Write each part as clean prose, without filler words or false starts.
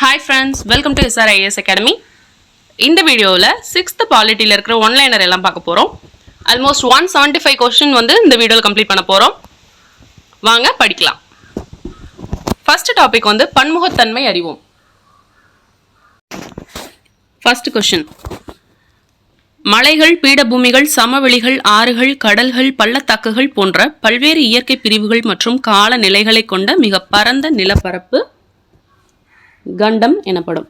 Hi friends, welcome to SRIS academy. இந்த வீடியோவில் 6th பாலிட்டியில் இருக்கிற ஒன்லைனர் எல்லாம் பார்க்க போகிறோம். ஆல்மோஸ்ட் 175 கொஸ்டின் இந்த வீடியோவில் கம்ப்ளீட் பண்ண போகிறோம். வாங்க படிக்கலாம். ஃபர்ஸ்ட் டாபிக் பன்முகத்தன்மை அறிவோம். ஃபர்ஸ்ட் கொஸ்டின்: மலைகள், பீடபூமிகள், சமவெளிகள், ஆறுகள், கடல்கள், பள்ளத்தாக்குகள் போன்ற பல்வேறு இயற்கை பிரிவுகள் மற்றும் கால நிலைகளை கொண்ட மிக பரந்த நிலப்பரப்பு கண்டம் எனப்படும்.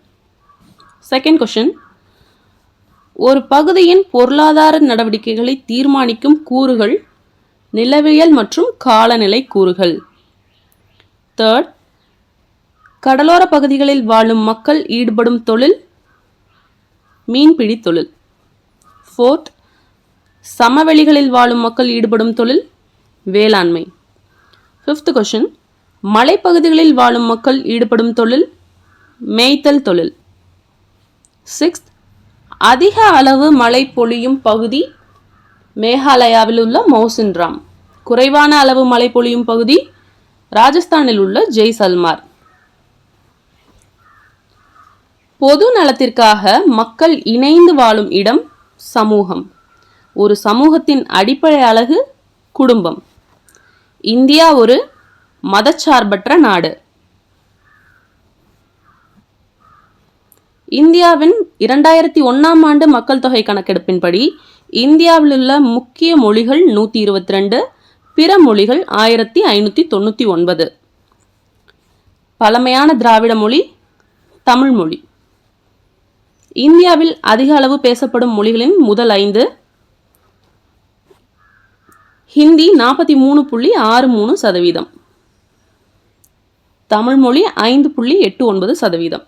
செகண்ட் கொஸ்டின்: ஒரு பகுதியின் பொருளாதார நடவடிக்கைகளை தீர்மானிக்கும் கூறுகள் நிலவியல் மற்றும் காலநிலை கூறுகள். தேர்ட்: கடலோர பகுதிகளில் வாழும் மக்கள் ஈடுபடும் தொழில் மீன்பிடி தொழில். ஃபோர்த்: சமவெளிகளில் வாழும் மக்கள் ஈடுபடும் தொழில் வேளாண்மை. ஃபிஃப்த் கொஸ்டின்: மலைப்பகுதிகளில் வாழும் மக்கள் ஈடுபடும் தொழில் மேய்த்தல் தொழில். சிக்ஸ்த்: அதிக அளவு மழை பொழியும் பகுதி மேகாலயாவில் உள்ள மௌசின்ராம். குறைவான அளவு மழை பொழியும் பகுதி ராஜஸ்தானில் உள்ள ஜெய்சல்மார். பொது நலத்திற்காக மக்கள் இணைந்து வாழும் இடம் சமூகம். ஒரு சமூகத்தின் அடிப்படை அலகு குடும்பம். இந்தியா ஒரு மதச்சார்பற்ற நாடு. இந்தியாவின் 2001ஆம் ஆண்டு மக்கள் தொகை கணக்கெடுப்பின்படி இந்தியாவில் உள்ள முக்கிய மொழிகள் 122, பிற மொழிகள் 1599. பழமையான திராவிட மொழி தமிழ் மொழி. இந்தியாவில் அதிக அளவு பேசப்படும் மொழிகளின் முதல் 5: ஹிந்தி 43.63%, தமிழ் மொழி 5.89%.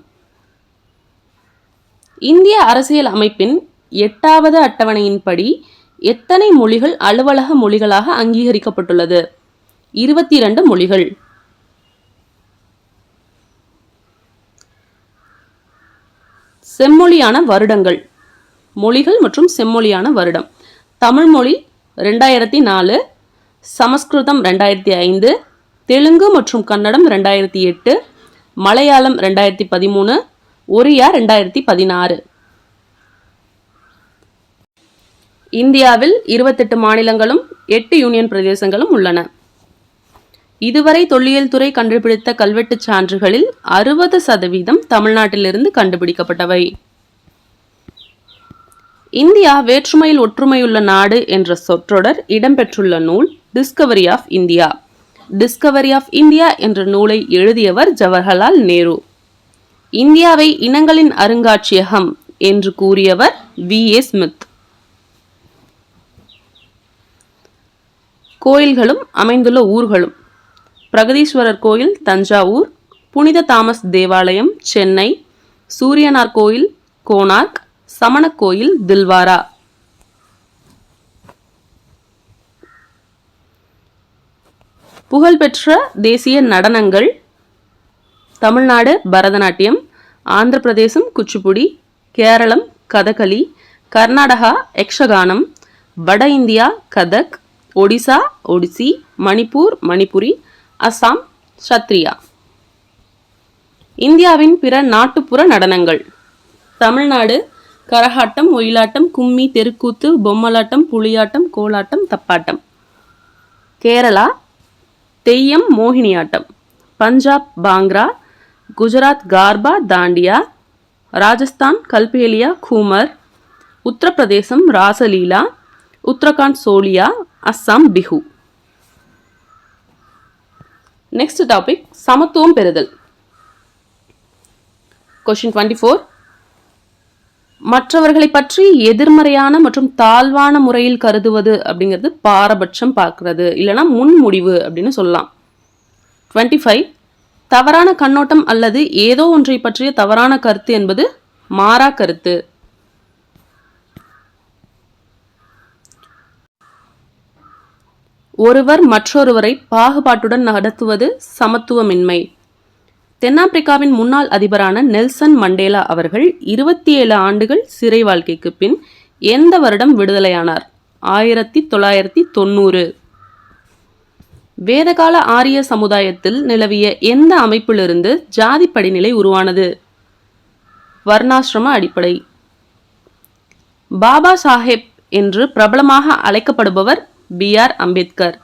இந்திய அரசியல் அமைப்பின் 8வது அட்டவணையின்படி எத்தனை மொழிகள் அலுவலக மொழிகளாக அங்கீகரிக்கப்பட்டுள்ளது? 22 மொழிகள். செம்மொழியான வருடங்கள். மொழிகள் மற்றும் செம்மொழியான வருடம்: தமிழ் மொழி 2004, சமஸ்கிருதம் 2005, தெலுங்கு மற்றும் கன்னடம் 2008, மலையாளம் 2013, ஒரியா 2016. இந்தியாவில் 28 மாநிலங்களும் 8 யூனியன் பிரதேசங்களும் உள்ளன. இதுவரை தொல்லியல் துறை கண்டுபிடித்த கல்வெட்டுச் சான்றுகளில் 60% தமிழ்நாட்டிலிருந்து கண்டுபிடிக்கப்பட்டவை. இந்தியா வேற்றுமையில் ஒற்றுமையுள்ள நாடு என்ற சொற்றொடர் இடம்பெற்றுள்ள நூல் discovery of India. Discovery of India என்ற நூலை எழுதியவர் ஜவஹர்லால் நேரு. இந்தியாவை இனங்களின் அருங்காட்சியகம் என்று கூறியவர் V.A. ஸ்மித். கோயில்களும் அமைந்துள்ள ஊர்களும்: பிரகதீஸ்வரர் கோயில் தஞ்சாவூர், புனித தாமஸ் தேவாலயம் சென்னை, சூரியனார் கோயில் கோனார்க், சமணக் கோயில் தில்வாரா. புகழ்பெற்ற தேசிய நடனங்கள்: தமிழ்நாடு பரதநாட்டியம், ஆந்திர பிரதேசம் குச்சிப்புடி, கேரளம் கதகளி, கர்நாடகா யக்ஷகானம், வட இந்தியா கதக், ஒடிசா ஒடிசி, மணிப்பூர் மணிப்புரி, அசாம் சத்ரியா. இந்தியாவின் பிற நாட்டுப்புற நடனங்கள்: தமிழ்நாடு கரகாட்டம், ஒயிலாட்டம், கும்மி, தெருக்கூத்து, பொம்மலாட்டம், புலியாட்டம், கோலாட்டம், தப்பாட்டம். கேரளா தெய்யம், மோகினியாட்டம். பஞ்சாப் பாங்க்ரா, குஜராத் கார்பா, தாண்டியா, ராஜஸ்தான் கல்பேலியா, கூமர், உத்தரப்பிரதேசம் ராசலீலா, உத்தரகாண்ட் சோலியா, அஸ்ஸாம் பிஹு. நெக்ஸ்ட் டாபிக்: சமத்துவம் பெறுதல். கொஸ்டின் 24: மற்றவர்களை பற்றி எதிர்மறையான மற்றும் தாழ்வான முறையில் கருதுவது அப்படிங்கிறது பாரபட்சம் பார்க்கிறது, இல்லைனா முன்முடிவு அப்படின்னு சொல்லலாம். 25: தவறான கண்ணோட்டம் அல்லது ஏதோ ஒன்றை பற்றிய தவறான கருத்து என்பது மாறா கருத்து. ஒருவர் மற்றொருவரை பாகுபாட்டுடன் நடத்துவது சமத்துவமின்மை. தென்னாப்பிரிக்காவின் முன்னாள் அதிபரான நெல்சன் மண்டேலா அவர்கள் 27 ஆண்டுகள் சிறை வாழ்க்கைக்கு பின் எந்த வருடம் விடுதலையானார்? 1990. வேதகால ஆரிய சமுதாயத்தில் நிலவிய எந்த அமைப்பிலிருந்து ஜாதி படிநிலை உருவானது? வர்ணாசிரம அடிப்படை. பாபா சாஹேப் என்று பிரபலமாக அழைக்கப்படுபவர் B.R. அம்பேத்கர்.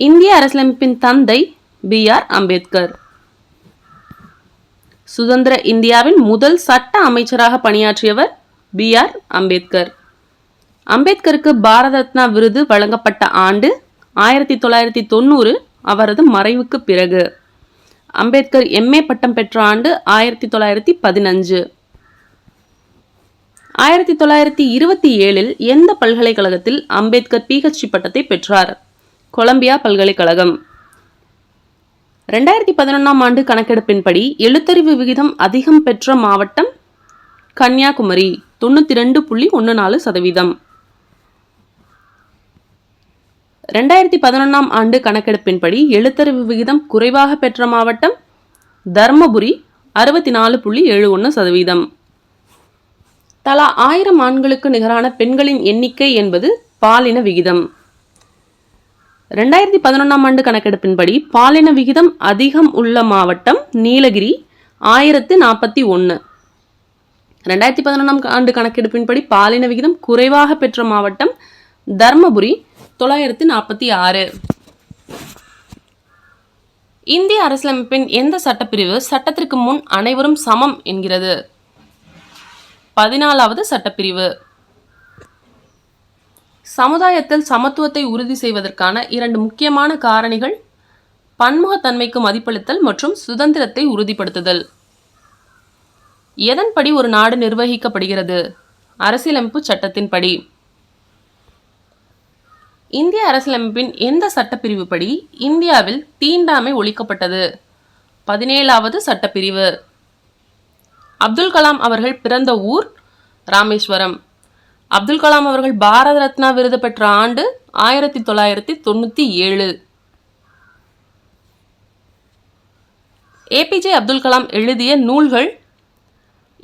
இந்திய அரசியலமைப்பின் தந்தை B.R. அம்பேத்கர். சுதந்திர இந்தியாவின் முதல் சட்ட அமைச்சராக பணியாற்றியவர் B.R. அம்பேத்கர். அம்பேத்கருக்கு பாரத ரத்னா விருது வழங்கப்பட்ட ஆண்டு 1990, அவரது மறைவுக்கு பிறகு. அம்பேத்கர் MA பட்டம் பெற்ற ஆண்டு 1915. 1927 எந்த பல்கலைக்கழகத்தில் அம்பேத்கர் PhD பட்டத்தை பெற்றார்? கொலம்பியா பல்கலைக்கழகம். 2011 ஆண்டு கணக்கெடுப்பின்படி எழுத்தறிவு விகிதம் அதிகம் பெற்ற மாவட்டம் கன்னியாகுமரி 92.14%. 2011 ஆண்டு கணக்கெடுப்பின்படி எழுத்தறிவு விகிதம் குறைவாக பெற்ற மாவட்டம் தர்மபுரி 64.71%. தலா 1000 ஆண்களுக்கு நிகரான பெண்களின் எண்ணிக்கை என்பது பாலின விகிதம். 2011 ஆண்டு கணக்கெடுப்பின்படி பாலின விகிதம் அதிகம் உள்ள மாவட்டம் நீலகிரி 1041. 2011 ஆண்டு கணக்கெடுப்பின்படி பாலின விகிதம் குறைவாக பெற்ற மாவட்டம் தர்மபுரி 946. இந்திய அரசியலமைப்பின் எந்த சட்டப்பிரிவு சட்டத்திற்கு முன் அனைவரும் சமம் என்கிறது? 14வது சட்டப்பிரிவு. சமுதாயத்தில் சமத்துவத்தை உறுதி செய்வதற்கான 2 முக்கியமான காரணிகள் பன்முகத்தன்மைக்கு மதிப்பளித்தல் மற்றும் சுதந்திரத்தை உறுதிப்படுத்துதல். எதன்படி ஒரு நாடு நிர்வகிக்கப்படுகிறது? அரசியலமைப்பு சட்டத்தின்படி. இந்திய அரசியலமைப்பின் எந்த சட்டப்பிரிவு படி இந்தியாவில் தீண்டாமை ஒழிக்கப்பட்டது? 17வது சட்டப்பிரிவு. அப்துல் கலாம் அவர்கள் பிறந்த ஊர் ராமேஸ்வரம். அப்துல் கலாம் அவர்கள் பாரத ரத்னா விருது பெற்ற ஆண்டு 1997. APJ அப்துல் கலாம் எழுதிய நூல்கள்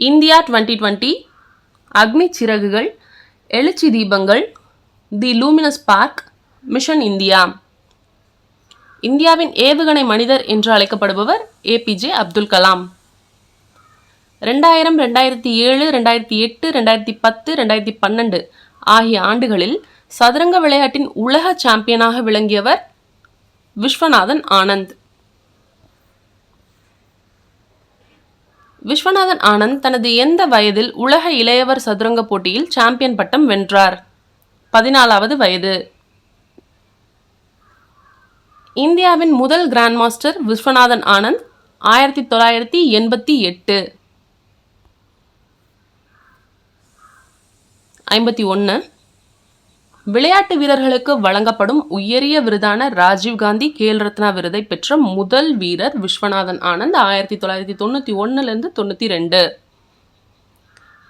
இந்தியா 2020, அக்னி சிறகுகள், எழுச்சி தீபங்கள், தி லூமினஸ் ஸ்பார்க், மிஷன் இந்தியா. இந்தியாவின் ஏவுகணை மனிதர் என்று அழைக்கப்படுபவர் APJ அப்துல் கலாம். 2000, 2007, 2008, 2010, 2012 ஆகிய ஆண்டுகளில் சதுரங்க விளையாட்டின் உலக சாம்பியனாக விளங்கியவர் விஸ்வநாதன் ஆனந்த். விஸ்வநாதன் ஆனந்த் தனது எந்த வயதில் உலக இளையவர் சதுரங்க போட்டியில் சாம்பியன் பட்டம் வென்றார்? 14வது வயது. இந்தியாவின் முதல் கிராண்ட் மாஸ்டர் விஸ்வநாதன் ஆனந்த் 1988. 51. விளையாட்டு வீரர்களுக்கு வழங்கப்படும் உயரிய விருதான ராஜீவ்காந்தி கேல் ரத்னா விருதை பெற்ற முதல் வீரர் விஸ்வநாதன் ஆனந்த் 1991 92.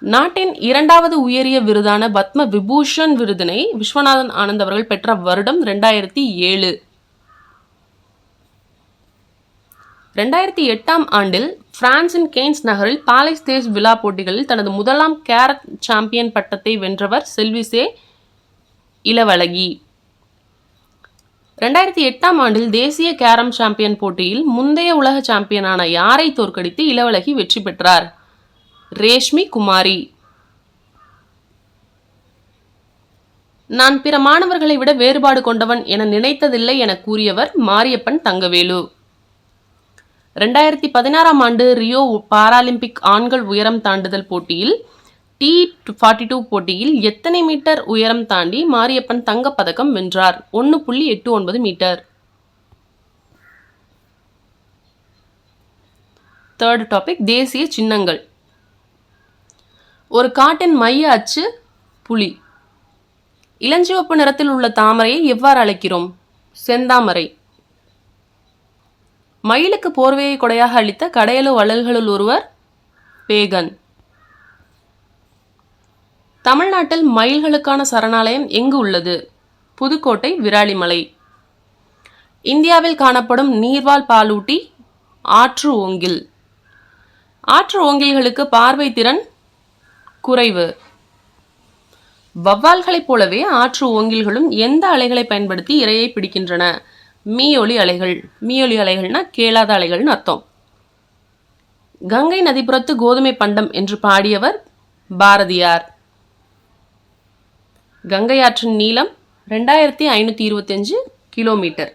நாட்டின் 2வது உயரிய விருதான பத்ம விபூஷன் விருதினை விஸ்வநாதன் ஆனந்த் அவர்கள் பெற்ற வருடம் 2007. 2008 ஆண்டில் பிரான்சின் கெய்ன்ஸ் நகரில் பாலைஸ் தேஜ் விழா போட்டிகளில் தனது முதலாம் கேரட் சாம்பியன் பட்டத்தை வென்றவர் செல்விசே இளவழகி. 2008 ஆண்டில் தேசிய கேரம் சாம்பியன் போட்டியில் முந்தைய உலக சாம்பியனான யாரை தோற்கடித்து இளவழகி வெற்றி பெற்றார்? ரேஷ்மி குமாரி. நான் பிற மாணவர்களை விட வேறுபாடு கொண்டவன் என நினைத்ததில்லை என கூறியவர் மாரியப்பன் தங்கவேலு. 2016 ஆண்டு ரியோ பாராலிம்பிக் ஆண்கள் உயரம் தாண்டுதல் போட்டியில் T42 போட்டியில் எத்தனை மீட்டர் உயரம் தாண்டி மாரியப்பன் தங்கப்பதக்கம் வென்றார்? 1.89 மீட்டர். தேர்ட் டாபிக், தேசிய சின்னங்கள். ஒரு காட்டின் மைய அச்சு புலி. இளஞ்சிவப்பு நிறத்தில் உள்ள தாமரையை எவ்வாறு அழைக்கிறோம்? செந்தாமரை. மயிலுக்கு போர்வையை கொடையாக அளித்த கடையெழு வள்ளல்களுள் ஒருவர் பேகன். தமிழ்நாட்டில் மயில்களுக்கான சரணாலயம் எங்கு உள்ளது? புதுக்கோட்டை, விராலிமலை. இந்தியாவில் காணப்படும் நீர்வாழ் பாலூட்டி ஆற்று ஓங்கில். ஆற்று ஓங்கில்களுக்கு பார்வை திறன் குறைவு. வவ்வால்களைப் போலவே ஆற்று ஓங்கில்களும் எந்த அலைகளை பயன்படுத்தி இரையை பிடிக்கின்றன? மீயொலி அலைகள். மீயொலி அலைகள்னா கேளாத அலைகள்னு அர்த்தம். கங்கை நதிப்புறத்து கோதுமை பண்டம் என்று பாடியவர் பாரதியார். கங்கை ஆற்றின் நீளம் 2525 கிலோமீட்டர்.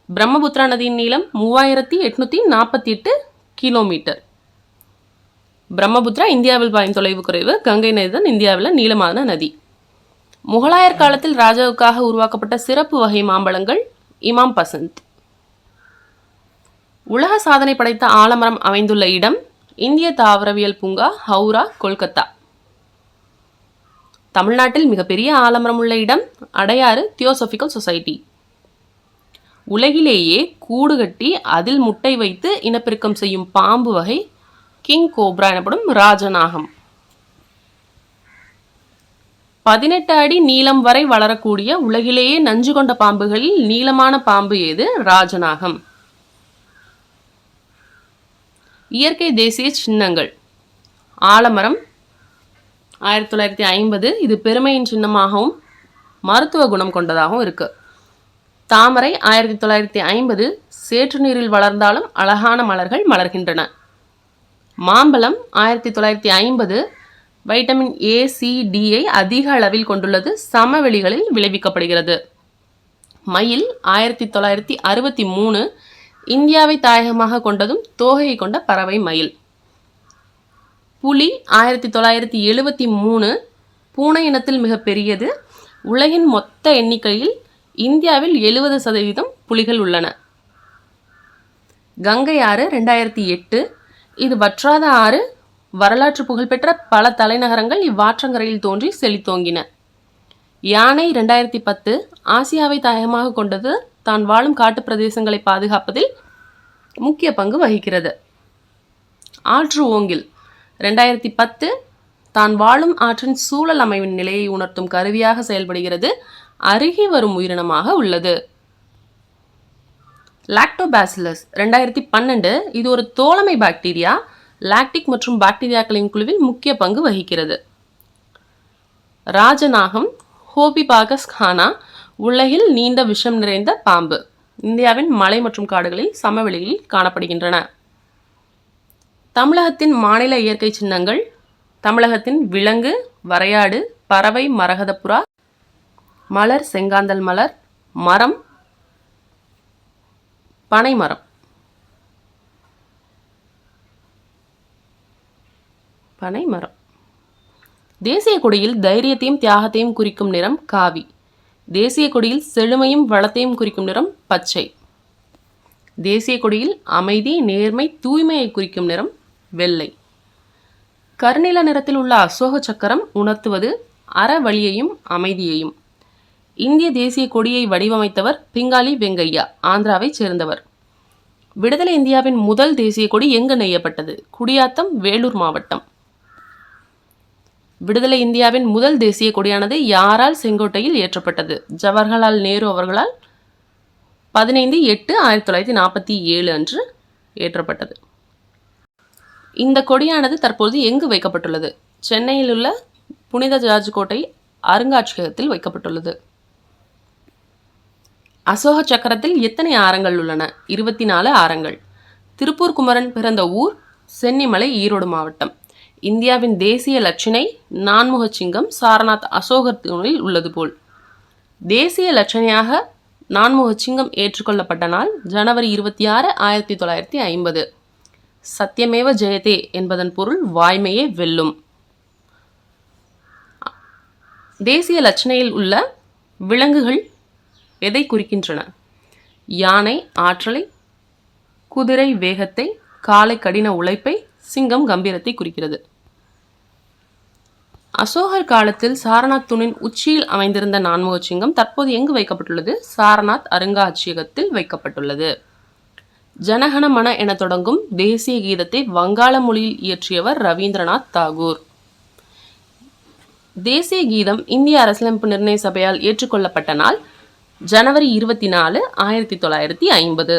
பிரம்மபுத்திரா நதியின் நீளம் 3848 கிலோமீட்டர். பிரம்மபுத்திரா இந்தியாவில் பாயும் தொலைவு குறைவு. கங்கை நதி தான் இந்தியாவில் நீளமான நதி. முகலாயர் காலத்தில் ராஜாவுக்காக உருவாக்கப்பட்ட சிறப்பு வகை மாம்பழங்கள் இமாம் பசந்த். உலக சாதனை படைத்த ஆலமரம் அமைந்துள்ள இடம் இந்திய தாவரவியல் பூங்கா, ஹவுரா, கொல்கத்தா. தமிழ்நாட்டில் மிகப்பெரிய ஆலமரம் உள்ள இடம் அடையாறு தியோசபிக்கல் சொசைட்டி. உலகிலேயே கூடு கட்டி அதில் முட்டை வைத்து இனப்பெருக்கம் செய்யும் பாம்பு வகை கிங் கோப்ரா எனப்படும் ராஜநாகம். 18 அடி நீளம் வரை வளரக்கூடிய உலகிலேயே நஞ்சு கொண்ட பாம்புகளில் நீளமான பாம்பு எது? ராஜநாகம். இயற்கை தேசிய சின்னங்கள். ஆலமரம் 1950, இது பெருமையின் சின்னமாகவும் மருத்துவ குணம் கொண்டதாகவும் இருக்கு. தாமரை 1950, சேற்று நீரில் வளர்ந்தாலும் அழகான மலர்கள் மலர்கின்றன. மாம்பழம் 1950, வைட்டமின் ஏ, சி, டியை அதிக அளவில் கொண்டுள்ளது. சமவெளிகளில் விளைவிக்கப்படுகிறது. மயில் 1963, இந்தியாவை தாயகமாக கொண்டதும் தோகையை கொண்ட பறவை மயில். புலி 1973, பூனை இனத்தில் மிக பெரியது. உலகின் மொத்த எண்ணிக்கையில் இந்தியாவில் 70% புலிகள் உள்ளன. கங்கை ஆறு 2008, இது வற்றாத ஆறு. வரலாற்று புகழ்பெற்ற பல தலைநகரங்கள் இவ்வாற்றங்கரையில் தோன்றி செழித்தோங்கின. யானை 2010, ஆசியாவை தாயகமாக கொண்டது. தான் வாழும் காட்டு பிரதேசங்களை பாதுகாப்பதில் முக்கிய பங்கு வகிக்கிறது. ஆற்று ஓங்கில் 2010, தான் வாழும் ஆற்றின் சூழல் அமைவின் நிலையை உணர்த்தும் கருவியாக செயல்படுகிறது. அருகி வரும் உயிரினமாக உள்ளது. லாக்டோபாசிலஸ் 2012, இது ஒரு தோழமை பாக்டீரியா. லாக்டிக் மற்றும் பாக்டீரியாக்களின் குழுவில் முக்கிய பங்கு வகிக்கிறது. ராஜநாகம் ஹோபிபாகஸ் கானா, உலகில் நீண்ட விஷம் நிறைந்த பாம்பு. இந்தியாவின் மலை மற்றும் காடுகளில் சமவெளியில் காணப்படுகின்றன. தமிழகத்தின் மாநில இயற்கை சின்னங்கள். தமிழகத்தின் விலங்கு வரையாடு, பறவை மரகதப்புறா, மலர் செங்காந்தல் மலர், மரம் பனைமரம். பனைமரம். தேசிய கொடியில் தைரியத்தையும் தியாகத்தையும் குறிக்கும் நிறம் காவி. தேசிய கொடியில் செழுமையும் வளத்தையும் குறிக்கும் நிறம் பச்சை. தேசிய கொடியில் அமைதி, நேர்மை, தூய்மையை குறிக்கும் நிறம் வெள்ளை. கருநில நிறத்தில் உள்ள அசோக சக்கரம் உணர்த்துவது அறவழியையும் அமைதியையும். இந்திய தேசிய கொடியை வடிவமைத்தவர் பிங்காலி வெங்கையா, ஆந்திராவைச் சேர்ந்தவர். விடுதலை இந்தியாவின் முதல் தேசிய கொடி எங்கு நெய்யப்பட்டது? குடியாத்தம், வேலூர் மாவட்டம். விடுதலை இந்தியாவின் முதல் தேசிய கொடியானது யாரால் செங்கோட்டையில் ஏற்றப்பட்டது? ஜவஹர்லால் நேரு அவர்களால் 15/8/1947 அன்று ஏற்றப்பட்டது. இந்த கொடியானது தற்போது எங்கு வைக்கப்பட்டுள்ளது? சென்னையில் உள்ள புனித ஜார்ஜ் கோட்டை அருங்காட்சியகத்தில் வைக்கப்பட்டுள்ளது. அசோக சக்கரத்தில் எத்தனை ஆரங்கள் உள்ளன? 24 ஆரங்கள். திருப்பூர் குமரன் பிறந்த ஊர் சென்னிமலை, ஈரோடு மாவட்டம். இந்தியாவின் தேசிய லட்சணை நான்முக சிங்கம், சாரநாத் அசோகர் தூணில் உள்ளது போல். தேசிய லட்சணையாக நான்முக சிங்கம் ஏற்றுக்கொள்ளப்பட்ட நாள் ஜனவரி 26, 1950. சத்தியமேவ ஜெயதே என்பதன் பொருள் வாய்மையே வெல்லும். தேசிய லட்சணையில் உள்ள விலங்குகள் எதை குறிக்கின்றன? யானை ஆற்றலை, குதிரை வேகத்தை, காளை கடின உழைப்பை, சிங்கம் கம்பீரத்தை குறிக்கிறது. அசோகர் காலத்தில் சாரநாத் தூணின் உச்சியில் அமைந்திருந்த நான்முக சிங்கம் தற்போது எங்கு வைக்கப்பட்டுள்ளது? சாரநாத் அருங்காட்சியகத்தில் வைக்கப்பட்டுள்ளது. ஜனகணமன என தொடங்கும் தேசிய கீதத்தை வங்காள மொழியில் இயற்றியவர் ரவீந்திரநாத் தாகூர். தேசிய கீதம் இந்திய அரசியலமைப்பு நிர்ணய சபையால் ஏற்றுக்கொள்ளப்பட்ட நாள் ஜனவரி 24, 1950.